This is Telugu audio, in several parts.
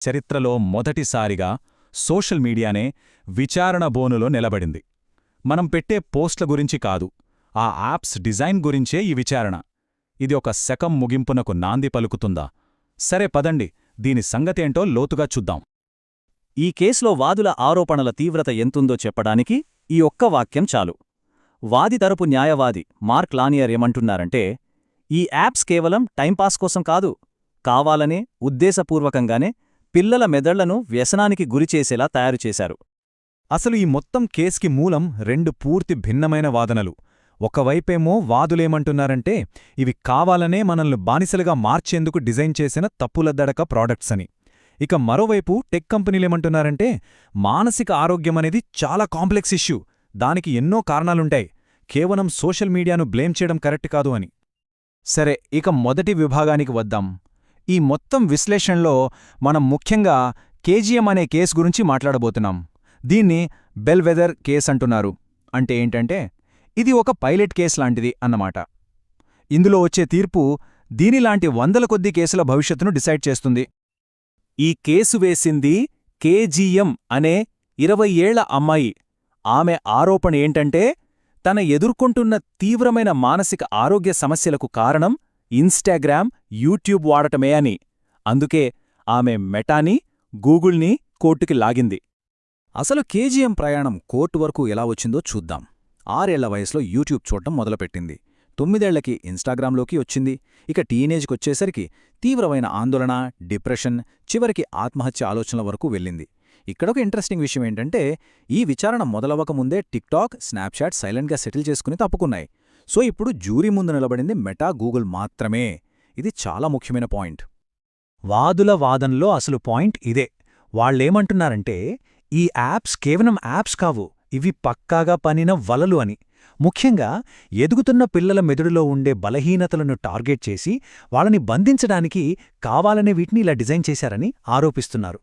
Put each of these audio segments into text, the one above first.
చరిత్రలో మొదటిసారిగా సోషల్ మీడియానే విచారణ బోనులో నిలబడింది. మనం పెట్టే పోస్ట్ల గురించి కాదు, ఆ యాప్స్ డిజైన్ గురించే ఈ విచారణ. ఇది ఒక శకం ముగింపునకు నాంది పలుకుతుందా? సరే పదండి, దీని సంగతేంటో లోతుగా చూద్దాం. ఈ కేసులో వాదుల ఆరోపణల తీవ్రత ఎంతుందో చెప్పడానికి ఈ ఒక్క వాక్యం చాలు. వాది తరపు న్యాయవాది మార్క్ లానియర్ ఏమంటున్నారంటే, ఈ యాప్స్ కేవలం టైంపాస్ కోసం కాదు, కావాలనే ఉద్దేశపూర్వకంగానే పిల్లల మెదళ్లను వ్యసనానికి గురిచేసేలా తయారుచేశారు. అసలు ఈ మొత్తం కేసుకి మూలం రెండు పూర్తి భిన్నమైన వాదనలు. ఒకవైపేమో వాదులేమంటున్నారంటే ఇవి కావాలనే మనల్ని బానిసలుగా మార్చేందుకు డిజైన్ చేసిన తప్పులద్దడక ప్రాడక్ట్స్ అని. ఇక మరోవైపు టెక్ కంపెనీలేమంటున్నారంటే మానసిక ఆరోగ్యమనేది చాలా కాంప్లెక్స్ ఇష్యూ, దానికి ఎన్నో కారణాలుంటాయి, కేవలం సోషల్ మీడియాను బ్లేమ్ చేయడం కరెక్ట్ కాదు అని. సరే, ఇక మొదటి విభాగానికి వద్దాం. ఈ మొత్తం విశ్లేషణలో మనం ముఖ్యంగా కేజీఎం అనే కేసు గురించి మాట్లాడబోతున్నాం. దీన్ని బెల్వెదర్ కేస్ అంటున్నారు. అంటే ఏంటంటే ఇది ఒక పైలట్ కేస్ లాంటిది అన్నమాట. ఇందులో వచ్చే తీర్పు దీనిలాంటి వందల కొద్ది కేసుల భవిష్యత్తును డిసైడ్ చేస్తుంది. ఈ కేసు వేసింది కేజీఎం అనే 20 ఏళ్ల అమ్మాయి. ఆమె ఆరోపణ ఏంటంటే తన ఎదుర్కొంటున్న తీవ్రమైన మానసిక ఆరోగ్య సమస్యలకు కారణం ఇన్స్టాగ్రామ్, యూట్యూబ్ వాడటమే అని. అందుకే ఆమె మెటాని, గూగుల్ని కోర్టుకి లాగింది. అసలు కేజీఎం ప్రయాణం కోర్టు వరకు ఎలా వచ్చిందో చూద్దాం. 6 ఏళ్ల వయసులో యూట్యూబ్ చూడటం మొదలుపెట్టింది. 9 ఏళ్లకి ఇన్స్టాగ్రామ్లోకి వచ్చింది. ఇక టీనేజ్కొచ్చేసరికి తీవ్రమైన ఆందోళన, డిప్రెషన్, చివరికి ఆత్మహత్య ఆలోచనల వరకు వెళ్ళింది. ఇక్కడొక ఇంట్రెస్టింగ్ విషయం ఏంటంటే ఈ విచారణ మొదలవకముందే టిక్టాక్, స్నాప్చాట్ సైలెంట్గా సెటిల్ చేసుకుని తప్పుకున్నాయి. సో ఇప్పుడు జ్యూరీ ముందు నిలబడింది మెటా, గూగుల్ మాత్రమే. ఇది చాలా ముఖ్యమైన పాయింట్. వాదుల వాదనలో అసలు పాయింట్ ఇదే. వాళ్ళేమంటున్నారంటే ఈ యాప్స్ కేవలం యాప్స్ కావు, ఇవి పక్కాగా పనిన వలలు అని. ముఖ్యంగా ఎదుగుతున్న పిల్లల మెదడులో ఉండే బలహీనతలను టార్గెట్ చేసి వాళ్ళని బంధించడానికి కావాలనే వీటిని ఇలా డిజైన్ చేశారని ఆరోపిస్తున్నారు.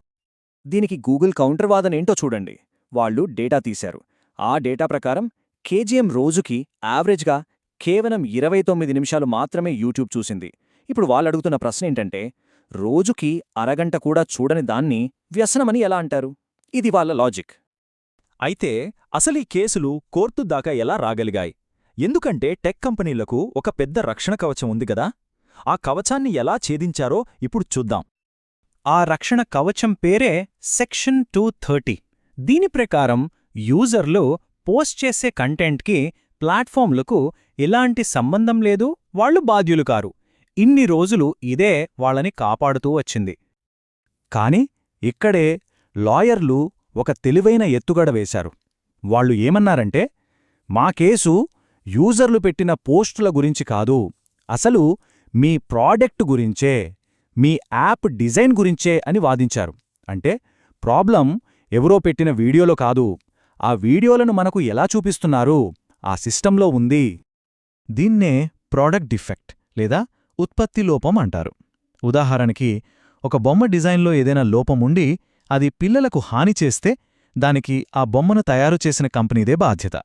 దీనికి గూగుల్ కౌంటర్ వాదనేంటో చూడండి. వాళ్ళు డేటా తీశారు. ఆ డేటా ప్రకారం కేజీఎం రోజుకి యావరేజ్గా కేవలం 29 నిమిషాలు మాత్రమే యూట్యూబ్ చూసింది. ఇప్పుడు వాళ్ళడుగుతున్న ప్రశ్న ఏంటంటే రోజుకి అరగంట కూడా చూడని దాన్ని వ్యసనమని ఎలా అంటారు? ఇది వాళ్ళ లాజిక్. అయితే అసలీ కేసులు కోర్టు దాకా ఎలా రాగలిగాయి? ఎందుకంటే టెక్ కంపెనీలకు ఒక పెద్ద రక్షణ కవచం ఉంది గదా. ఆ కవచాన్ని ఎలా ఛేదించారో ఇప్పుడు చూద్దాం. ఆ రక్షణ కవచం పేరే సెక్షన్ 230. దీని ప్రకారం యూజర్లు పోస్ట్ చేసే కంటెంట్కి ప్లాట్ఫామ్లకు ఎలాంటి సంబంధం లేదు, వాళ్లు బాధ్యులు కారు. ఇన్ని రోజులు ఇదే వాళ్ళని కాపాడుతూ వచ్చింది. కాని ఇక్కడే లాయర్లు ఒక తెలివైన ఎత్తుగడ వేశారు. వాళ్ళు ఏమన్నారంటే మా కేసు యూజర్లు పెట్టిన పోస్టుల గురించి కాదు, అసలు మీ ప్రాడక్ట్ గురించే, మీ యాప్ డిజైన్ గురించే అని వాదించారు. అంటే ప్రాబ్లం ఎవరో పెట్టిన వీడియోలో కాదు, ఆ వీడియోలను మనకు ఎలా చూపిస్తున్నారు ఆ సిస్టంలో ఉంది. దీన్నే ప్రాడక్ట్ డిఫెక్ట్ లేదా ఉత్పత్తి లోపం అంటారు. ఉదాహరణకి ఒక బొమ్మ డిజైన్లో ఏదైనా లోపముండి అది పిల్లలకు హాని చేస్తే దానికి ఆ బొమ్మను తయారు చేసిన కంపెనీదే బాధ్యత.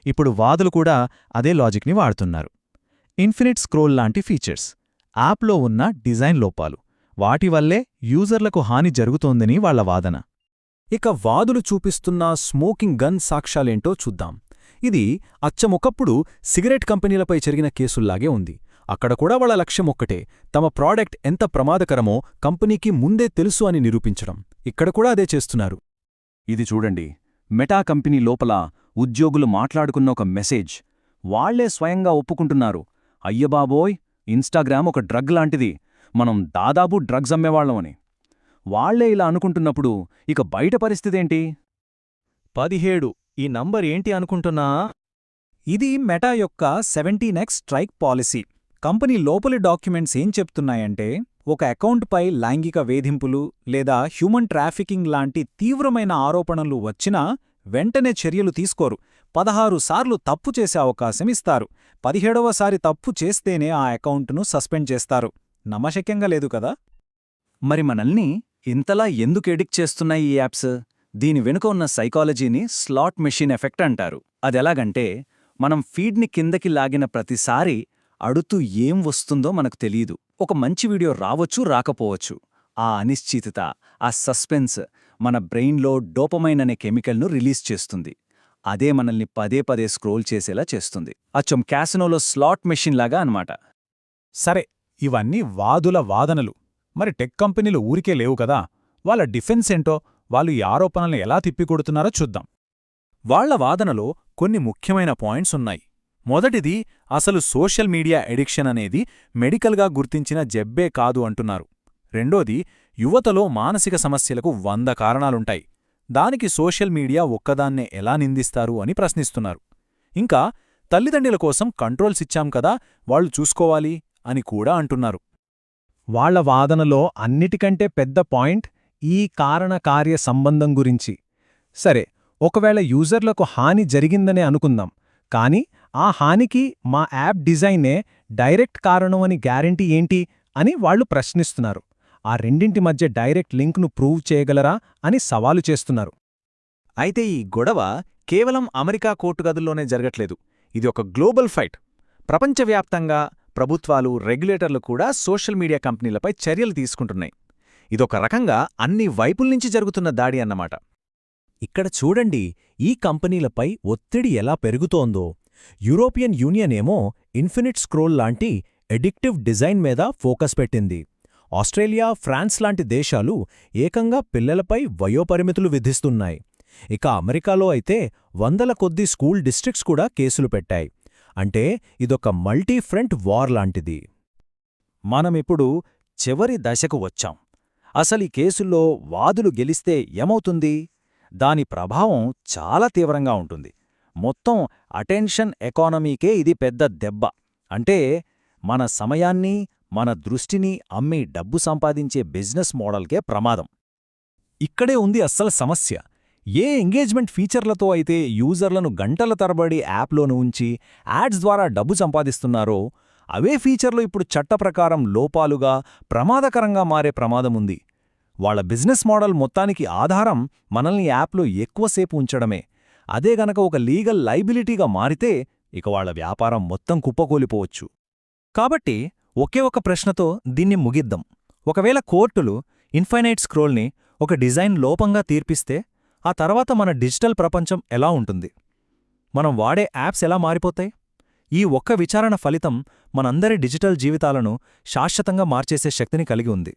ఇప్పుడు వాదులు కూడా అదే లాజిక్ని వాడుతున్నారు. ఇన్ఫినిట్ స్క్రోల్ లాంటి ఫీచర్స్, యాప్లో ఉన్న డిజైన్ లోపాలు, వాటి వల్లే యూజర్లకు హాని జరుగుతోందని వాళ్ల వాదన. ఇక వాదులు చూపిస్తున్న స్మోకింగ్ గన్ సాక్ష్యాలేంటో చూద్దాం. ఇది అచ్చమొకప్పుడు సిగరెట్ కంపెనీలపై జరిగిన కేసుల్లాగే ఉంది. అక్కడ కూడా వాళ్ళ లక్ష్యం ఒక్కటే, తమ ప్రాడక్ట్ ఎంత ప్రమాదకరమో కంపెనీకి ముందే తెలుసు అని నిరూపించడం. ఇక్కడ కూడా అదే చేస్తున్నారు. ఇది చూడండి, మెటా కంపెనీ లోపల ఉద్యోగులు మాట్లాడుకున్న ఒక మెసేజ్. వాళ్లే స్వయంగా ఒప్పుకుంటున్నారు, అయ్యబాబోయ్ ఇన్స్టాగ్రామ్ ఒక డ్రగ్ లాంటిది, మనం దాదాపు డ్రగ్స్ అమ్మేవాళ్లం అని. వాళ్లే ఇలా అనుకుంటున్నప్పుడు ఇక బయట పరిస్థితేంటి? 17 ఈ నంబర్ ఏంటి అనుకుంటున్నా? ఇది మెటా యొక్క 17x స్ట్రైక్ పాలసీ. కంపెనీ లోపలి డాక్యుమెంట్స్ ఏం చెప్తున్నాయంటే ఒక అకౌంట్పై లైంగిక వేధింపులు లేదా హ్యూమన్ ట్రాఫికింగ్ లాంటి తీవ్రమైన ఆరోపణలు వచ్చినా వెంటనే చర్యలు తీసుకోరు. 16 సార్లు తప్పు చేసే అవకాశం ఇస్తారు. 17వసారి తప్పు చేస్తేనే ఆ అకౌంట్ను సస్పెండ్ చేస్తారు. నమ్మశక్యంగా లేదు కదా? మరి మనల్ని ఇంతలా ఎందుకు ఎడిక్ట్ చేస్తున్నాయి ఈ యాప్స్? దీని వెనుక ఉన్న సైకాలజీని స్లాట్ మెషిన్ ఎఫెక్ట్ అంటారు. అదెలాగంటే మనం ఫీడ్ని కిందకి లాగిన ప్రతిసారి అడుతూ ఏం వస్తుందో మనకు తెలీదు. ఒక మంచి వీడియో రావచ్చు, రాకపోవచ్చు. ఆ అనిశ్చితత, ఆ సస్పెన్స్ మన బ్రెయిన్లో డోపమైన్ అనే కెమికల్ను రిలీజ్ చేస్తుంది. అదే మనల్ని పదే పదే స్క్రోల్ చేసేలా చేస్తుంది. అచ్చం క్యాసినోలో స్లాట్ మెషిన్ లాగా అన్నమాట. సరే, ఇవన్నీ వాదుల వాదనలు. మరి టెక్ కంపెనీలు ఊరికే లేవు కదా, వాళ్ళ డిఫెన్స్ ఏంటో, వాళ్ళు ఈ ఆరోపణల్ని ఎలా తిప్పికొడుతున్నారో చూద్దాం. వాళ్ల వాదనలో కొన్ని ముఖ్యమైన పాయింట్స్ ఉన్నాయి. మొదటిది, అసలు సోషల్ మీడియా ఎడిక్షన్ అనేది మెడికల్గా గుర్తించిన జబ్బే కాదు అంటున్నారు. రెండోది, యువతలో మానసిక సమస్యలకు 100 కారణాలుంటాయి, దానికి సోషల్ మీడియా ఒక్కదాన్నే ఎలా నిందిస్తారు అని ప్రశ్నిస్తున్నారు. ఇంకా తల్లిదండ్రుల కోసం కంట్రోల్స్ ఇచ్చాం కదా, వాళ్ళు చూసుకోవాలి అని కూడా అంటున్నారు. వాళ్ల వాదనలో అన్నిటికంటే పెద్ద పాయింట్ ఈ కారణకార్య సంబంధం గురించి. సరే, ఒకవేళ యూజర్లకు హాని జరిగిందనే అనుకుందాం, కానీ ఆ హానికి మా యాప్ డిజైనే డైరెక్ట్ కారణం అని గ్యారెంటీ ఏంటి అని వాళ్ళు ప్రశ్నిస్తున్నారు. ఆ రెండింటి మధ్య డైరెక్ట్ లింక్ను ప్రూవ్ చేయగలరా అని సవాలు చేస్తున్నారు. అయితే ఈ గొడవ కేవలం అమెరికా కోర్టు గదుల్లోనే జరగట్లేదు. ఇది ఒక గ్లోబల్ ఫైట్. ప్రపంచవ్యాప్తంగా ప్రభుత్వాలు, రెగ్యులేటర్లు కూడా సోషల్ మీడియా కంపెనీలపై చర్యలు తీసుకుంటున్నాయి. ఇదొక రకంగా అన్ని వైపుల్నించి జరుగుతున్న దాడి అన్నమాట. ఇక్కడ చూడండి, ఈ కంపెనీలపై ఒత్తిడి ఎలా పెరుగుతోందో. యూరోపియన్ యూనియన్ ఏమో ఇన్ఫినిట్ స్క్రోల్ లాంటి ఎడిక్టివ్ డిజైన్ మీద ఫోకస్ పెట్టింది. ఆస్ట్రేలియా, ఫ్రాన్స్ లాంటి దేశాలు ఏకంగా పిల్లలపై వయోపరిమితులు విధిస్తున్నాయి. ఇక అమెరికాలో అయితే 100ల కొద్దీ స్కూల్ డిస్ట్రిక్ట్స్ కూడా కేసులు పెట్టాయి. అంటే ఇదొక మల్టీ ఫ్రంట్ వార్ లాంటిది. మనమిప్పుడు చివరి దశకు వచ్చాం. అసలీ కేసుల్లో వాదులు గెలిస్తే ఏమవుతుంది? దాని ప్రభావం చాలా తీవ్రంగా ఉంటుంది. మొత్తం అటెన్షన్ ఎకానమీకే ఇది పెద్ద దెబ్బ. అంటే మన సమయాన్ని, మన దృష్టిని అమ్మి డబ్బు సంపాదించే బిజినెస్ మోడల్కే ప్రమాదం. ఇక్కడే ఉంది అస్సలు సమస్య. ఏ ఎంగేజ్మెంట్ ఫీచర్లతో అయితే యూజర్లను గంటల తరబడి యాప్లోను ఉంచి యాడ్స్ ద్వారా డబ్బు సంపాదిస్తున్నారో, అవే ఫీచర్లు ఇప్పుడు చట్టప్రకారం లోపాలుగా, ప్రమాదకరంగా మారే ప్రమాదముంది. వాళ్ల బిజినెస్ మోడల్ మొత్తానికి ఆధారం మనల్ని యాప్లో ఎక్కువసేపు ఉంచడమే. అదే గనక ఒక లీగల్ లైబిలిటీగా మారితే ఇక వాళ్ల వ్యాపారం మొత్తం కుప్పకూలిపోవచ్చు. కాబట్టి ఒకే ఒక ప్రశ్నతో దీన్ని ముగిద్దాం. ఒకవేళ కోర్టులు ఇన్ఫైనైట్ స్క్రోల్ని ఒక డిజైన్ లోపంగా తీర్పిస్తే, ఆ తర్వాత మన డిజిటల్ ప్రపంచం ఎలా ఉంటుంది? మనం వాడే యాప్స్ ఎలా మారిపోతాయి? ఈ ఒక్క విచారణ ఫలితం మనందరి డిజిటల్ జీవితాలను శాశ్వతంగా మార్చేసే శక్తిని కలిగి ఉంది.